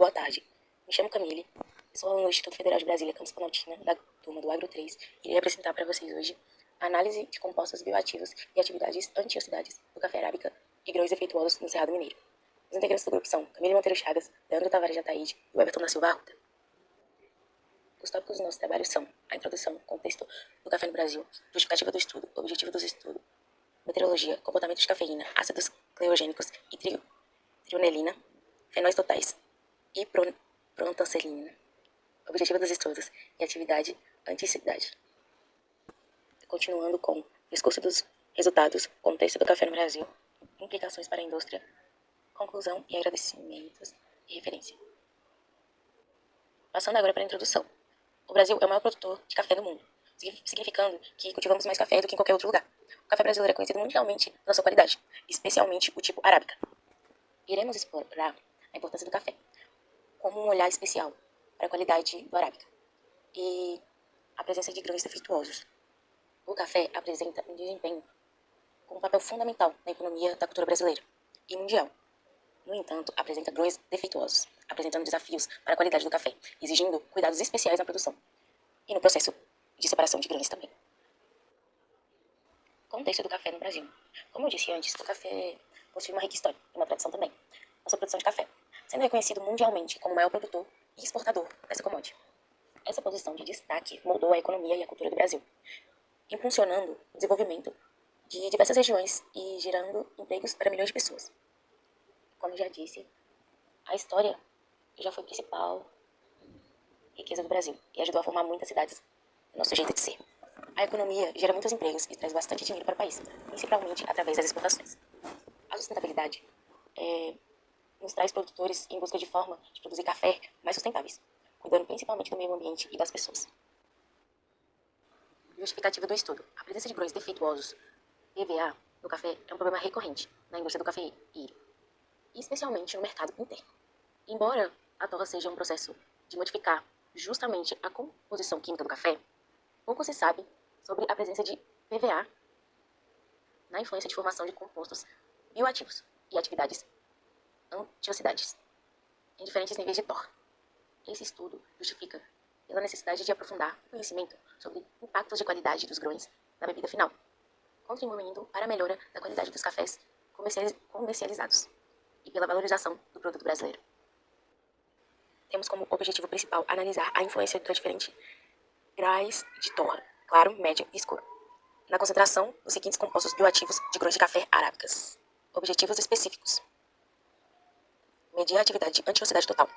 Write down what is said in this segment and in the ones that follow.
Boa tarde, me chamo Camille, sou aluna do Instituto Federal de Brasília, Campus Planaltina, da turma do Agro 3, e irei apresentar para vocês hoje a análise de compostos bioativos e atividades antioxidantes do café arábica e grãos defeituosos no Cerrado Mineiro. Os integrantes do grupo são Camille Monteiro Chagas, Leandro Tavares de Ataíde e o Everton da Silva Arruda. Os tópicos dos nossos trabalhos são a introdução, contexto do café no Brasil, justificativa do estudo, objetivo dos estudos, meteorologia, comportamento de cafeína, ácidos cleogênicos e trionelina, fenóis totais e protancelina, objetivo dos estudos e atividade antioxidante. Continuando com o discurso dos resultados, contexto do café no Brasil, implicações para a indústria, conclusão e agradecimentos e referência. Passando agora para a introdução. O Brasil é o maior produtor de café do mundo, significando que cultivamos mais café do que em qualquer outro lugar. O café brasileiro é conhecido mundialmente pela sua qualidade, especialmente o tipo arábica. Iremos explorar a importância do café, como um olhar especial para a qualidade do arábica e a presença de grãos defeituosos. O café apresenta um desempenho com um papel fundamental na economia da cultura brasileira e mundial. No entanto, apresenta grãos defeituosos, apresentando desafios para a qualidade do café, exigindo cuidados especiais na produção e no processo de separação de grãos também. Contexto do café no Brasil. Como eu disse antes, o café possui uma rica história e uma tradição também na sua produção de café, sendo reconhecido mundialmente como o maior produtor e exportador dessa commodity. Essa posição de destaque moldou a economia e a cultura do Brasil, impulsionando o desenvolvimento de diversas regiões e gerando empregos para milhões de pessoas. Como eu já disse, a história já foi a principal riqueza do Brasil e ajudou a formar muitas cidades do nosso jeito de ser. A economia gera muitos empregos e traz bastante dinheiro para o país, principalmente através das exportações. A sustentabilidade nos traz produtores em busca de forma de produzir café mais sustentáveis, cuidando principalmente do meio ambiente e das pessoas. Justificativa do estudo. A presença de grãos defeituosos, PVA, no café é um problema recorrente na indústria do cafeiro, e especialmente no mercado interno. Embora a torra seja um processo de modificar justamente a composição química do café, pouco se sabe sobre a presença de PVA na influência de formação de compostos bioativos e atividades antioxidantes em diferentes níveis de torra. Esse estudo justifica pela necessidade de aprofundar o conhecimento sobre impactos de qualidade dos grãos na bebida final, contribuindo para a melhora da qualidade dos cafés comercializados e pela valorização do produto brasileiro. Temos como objetivo principal analisar a influência dos diferentes graus de torra, claro, médio e escuro, na concentração dos seguintes compostos bioativos de grãos de café arábicas. Objetivos específicos: medir a atividade antioxidante total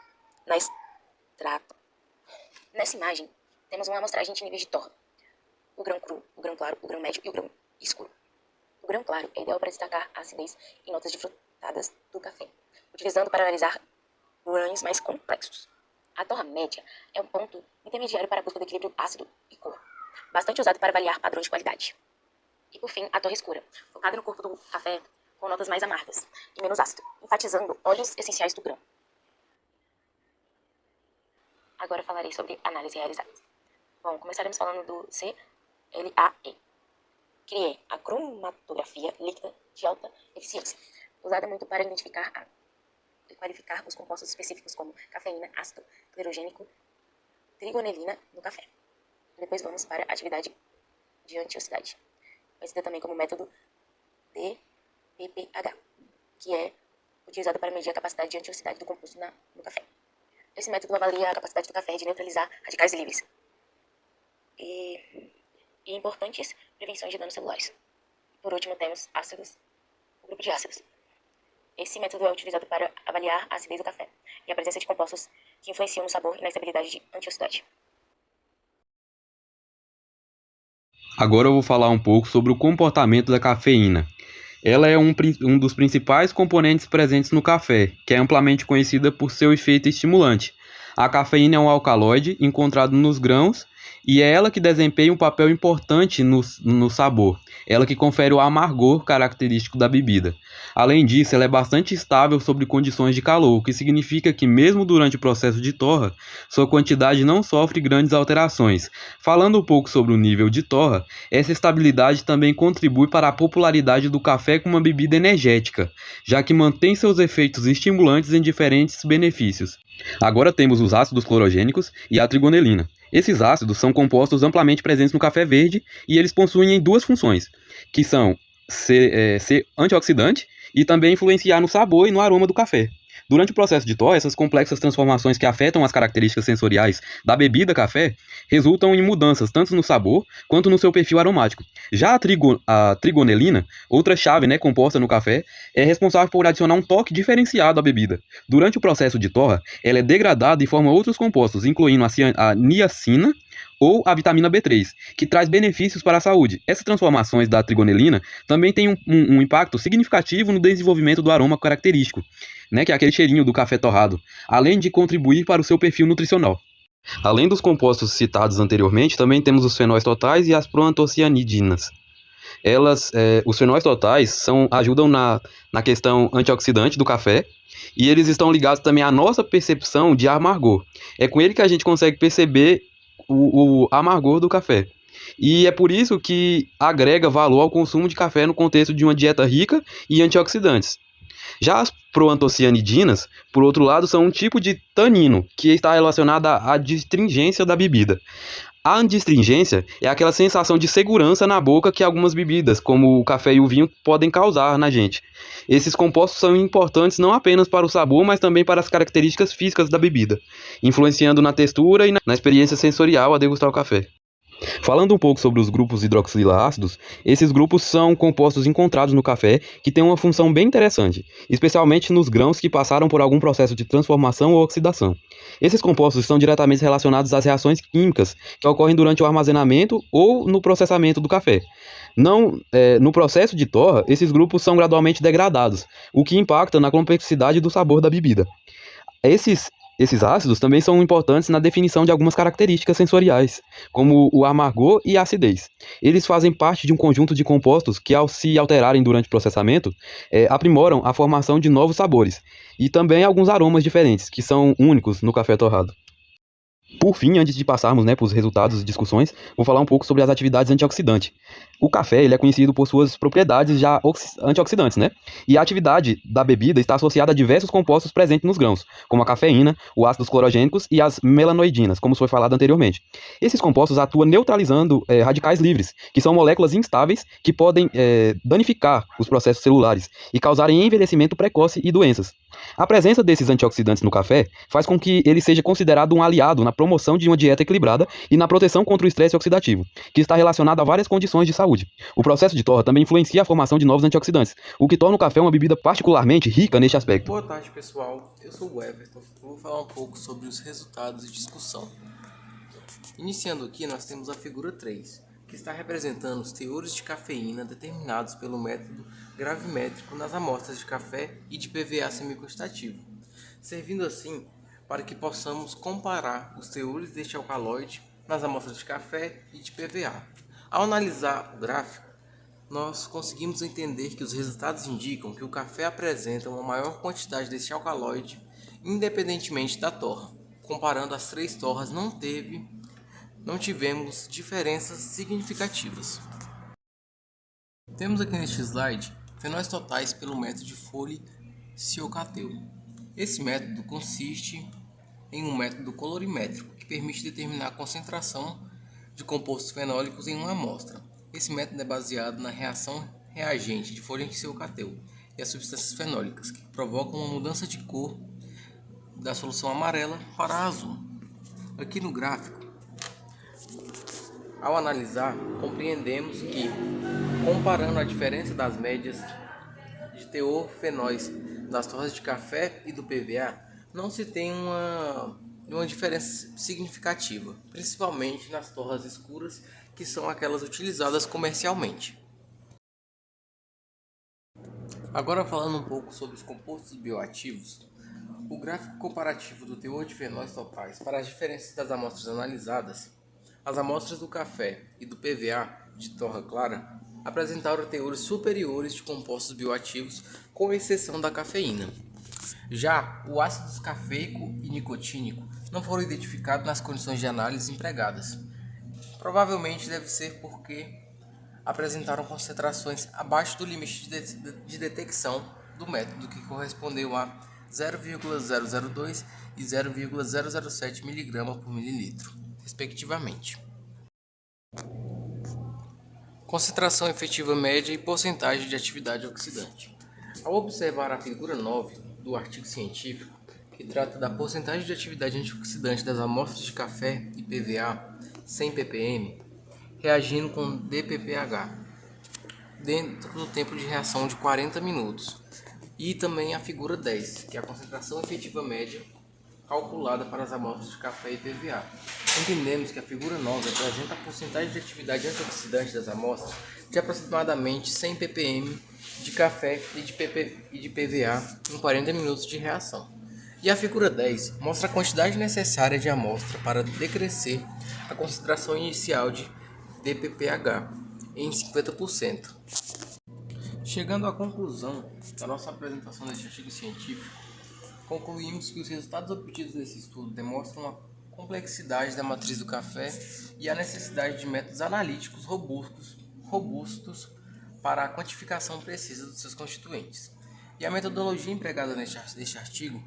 na extrato. Nessa imagem, temos uma amostragem de níveis de torra: o grão cru, o grão claro, o grão médio e o grão escuro. O grão claro é ideal para destacar a acidez e notas de frutadas do café, utilizando para analisar grãos mais complexos. A torra média é um ponto intermediário para a busca do equilíbrio ácido e cor, bastante usado para avaliar padrões de qualidade. E por fim, a torra escura, focada no corpo do café com notas mais amargas e menos ácido, enfatizando óleos essenciais do grão. Agora falarei sobre análise realizada. Bom, começaremos falando do CLAE, que é a cromatografia líquida de alta eficiência, usada muito para identificar e qualificar os compostos específicos como cafeína, ácido clerogênico, trigonelina no café. Depois vamos para a atividade de antioxidante, conhecida também como método DPPH, que é utilizado para medir a capacidade de antioxidante do composto no café. Esse método avalia a capacidade do café de neutralizar radicais livres e importantes prevenções de danos celulares. Por último, temos o grupo de ácidos. Esse método é utilizado para avaliar a acidez do café e a presença de compostos que influenciam no sabor e na estabilidade de antioxidante. Agora eu vou falar um pouco sobre o comportamento da cafeína. Ela é um dos principais componentes presentes no café, que é amplamente conhecida por seu efeito estimulante. A cafeína é um alcaloide encontrado nos grãos e é ela que desempenha um papel importante no sabor, ela que confere o amargor característico da bebida. Além disso, ela é bastante estável sob condições de calor, o que significa que mesmo durante o processo de torra, sua quantidade não sofre grandes alterações. Falando um pouco sobre o nível de torra, essa estabilidade também contribui para a popularidade do café como uma bebida energética, já que mantém seus efeitos estimulantes em diferentes benefícios. Agora temos os ácidos clorogênicos e a trigonelina. Esses ácidos são compostos amplamente presentes no café verde e eles possuem duas funções, que são ser antioxidante e também influenciar no sabor e no aroma do café. Durante o processo de torra, essas complexas transformações que afetam as características sensoriais da bebida café resultam em mudanças tanto no sabor quanto no seu perfil aromático. Já a trigonelina, outra chave, né, composta no café, é responsável por adicionar um toque diferenciado à bebida. Durante o processo de torra, ela é degradada e forma outros compostos, incluindo a niacina ou a vitamina B3, que traz benefícios para a saúde. Essas transformações da trigonelina também têm um impacto significativo no desenvolvimento do aroma característico, né, que é aquele cheirinho do café torrado, além de contribuir para o seu perfil nutricional. Além dos compostos citados anteriormente, também temos os fenóis totais e as proantocianidinas. Os fenóis totais ajudam na questão antioxidante do café e eles estão ligados também à nossa percepção de amargor. É com ele que a gente consegue perceber o amargor do café. E é por isso que agrega valor ao consumo de café no contexto de uma dieta rica em antioxidantes. Já as proantocianidinas, por outro lado, são um tipo de tanino que está relacionado à distringência da bebida. A adstringência é aquela sensação de segurança na boca que algumas bebidas, como o café e o vinho, podem causar na gente. Esses compostos são importantes não apenas para o sabor, mas também para as características físicas da bebida, influenciando na textura e na experiência sensorial ao degustar o café. Falando um pouco sobre os grupos hidroxilácidos, esses grupos são compostos encontrados no café que têm uma função bem interessante, especialmente nos grãos que passaram por algum processo de transformação ou oxidação. Esses compostos estão diretamente relacionados às reações químicas que ocorrem durante o armazenamento ou no processamento do café. No processo de torra, esses grupos são gradualmente degradados, o que impacta na complexidade do sabor da bebida. Esses ácidos também são importantes na definição de algumas características sensoriais, como o amargor e a acidez. Eles fazem parte de um conjunto de compostos que, ao se alterarem durante o processamento, aprimoram a formação de novos sabores e também alguns aromas diferentes, que são únicos no café torrado. Por fim, antes de passarmos, né, para os resultados e discussões, vou falar um pouco sobre as atividades antioxidantes. O café ele é conhecido por suas propriedades já antioxidantes, né? E a atividade da bebida está associada a diversos compostos presentes nos grãos, como a cafeína, os ácidos clorogênicos e as melanoidinas, como foi falado anteriormente. Esses compostos atuam neutralizando radicais livres, que são moléculas instáveis que podem danificar os processos celulares e causarem envelhecimento precoce e doenças. A presença desses antioxidantes no café faz com que ele seja considerado um aliado na promoção de uma dieta equilibrada e na proteção contra o estresse oxidativo, que está relacionado a várias condições de saúde. O processo de torra também influencia a formação de novos antioxidantes, o que torna o café uma bebida particularmente rica neste aspecto. Boa tarde, pessoal. Eu sou o Everton. Vou falar um pouco sobre os resultados de discussão. Iniciando aqui, nós temos a figura 3, que está representando os teores de cafeína determinados pelo método gravimétrico nas amostras de café e de PVA semiquantitativo, servindo assim para que possamos comparar os teores deste alcaloide nas amostras de café e de PVA. Ao analisar o gráfico, nós conseguimos entender que os resultados indicam que o café apresenta uma maior quantidade deste alcaloide, independentemente da torra. Comparando as 3 torras, não tivemos diferenças significativas. Temos aqui neste slide fenóis totais pelo método de Foley-Ciocatel. Esse método consiste em um método colorimétrico que permite determinar a concentração de compostos fenólicos em uma amostra. Esse método é baseado na reação reagente de Foley-Ciocatel e as substâncias fenólicas, que provocam uma mudança de cor da solução amarela para a azul. Aqui no gráfico, ao analisar, compreendemos que, comparando a diferença das médias de teor fenóis das torras de café e do PVA, não se tem uma diferença significativa, principalmente nas torras escuras, que são aquelas utilizadas comercialmente. Agora, falando um pouco sobre os compostos bioativos, o gráfico comparativo do teor de fenóis totais para as diferenças das amostras analisadas As amostras do café e do PVA de torra clara apresentaram teores superiores de compostos bioativos, com exceção da cafeína. Já o ácido cafeico e nicotínico não foram identificados nas condições de análise empregadas. Provavelmente deve ser porque apresentaram concentrações abaixo do limite de detecção do método, que correspondeu a 0,002 e 0,007 mg por mililitro, respectivamente. Concentração efetiva média e porcentagem de atividade oxidante. Ao observar a figura 9 do artigo científico, que trata da porcentagem de atividade antioxidante das amostras de café e PVA 100 ppm, reagindo com DPPH, dentro do tempo de reação de 40 minutos, e também a figura 10, que é a concentração efetiva média calculada para as amostras de café e PVA. Entendemos que a figura 9 apresenta a porcentagem de atividade antioxidante das amostras de aproximadamente 100 ppm de café e de PVA em 40 minutos de reação. E a figura 10 mostra a quantidade necessária de amostra para decrescer a concentração inicial de DPPH em 50%. Chegando à conclusão da nossa apresentação deste artigo científico, concluímos que os resultados obtidos nesse estudo demonstram a complexidade da matriz do café e a necessidade de métodos analíticos robustos para a quantificação precisa dos seus constituintes. E a metodologia empregada neste artigo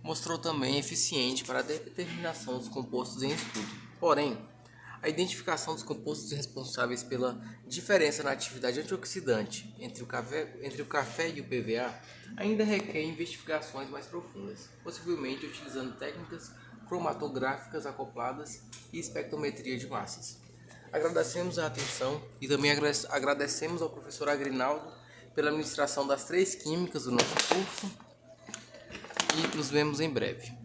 mostrou também eficiente para a determinação dos compostos em estudo. Porém, a identificação dos compostos responsáveis pela diferença na atividade antioxidante entre o café e o PVA ainda requer investigações mais profundas, possivelmente utilizando técnicas cromatográficas acopladas e espectrometria de massas. Agradecemos a atenção e também agradecemos ao professor Agrinaldo pela ministração das 3 químicas do nosso curso e nos vemos em breve.